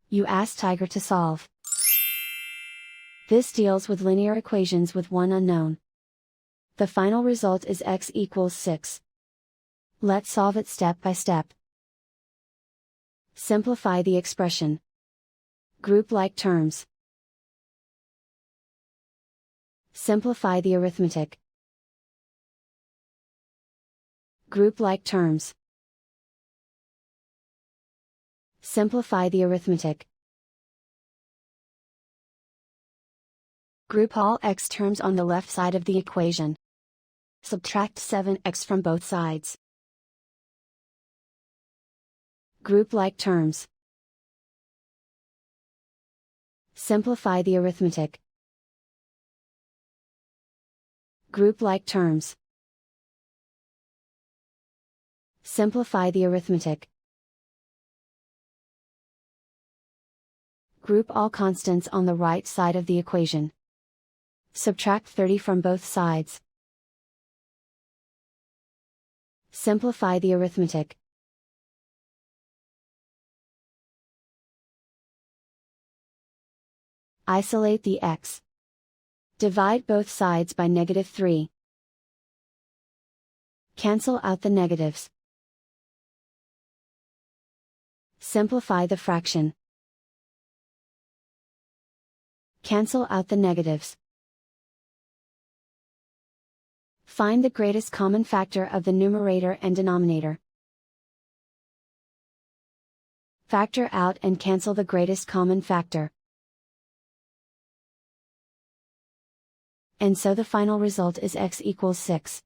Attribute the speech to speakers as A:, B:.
A: You ask Tiger to solve. This deals with linear equations with one unknown. The final result is x equals 6. Let's solve it step by step. Simplify the expression. Group like terms. Simplify the arithmetic. Group like terms. Simplify the arithmetic. Group all x terms on the left side of the equation. Subtract 7x from both sides. Group like terms. Simplify the arithmetic. Group like terms. Simplify the arithmetic. Group all constants on the right side of the equation. Subtract 30 from both sides. Simplify the arithmetic. Isolate the x. Divide both sides by -3. Cancel out the negatives. Simplify the fraction. Cancel out the negatives. Find the greatest common factor of the numerator and denominator. Factor out and cancel the greatest common factor. And so the final result is x equals 6.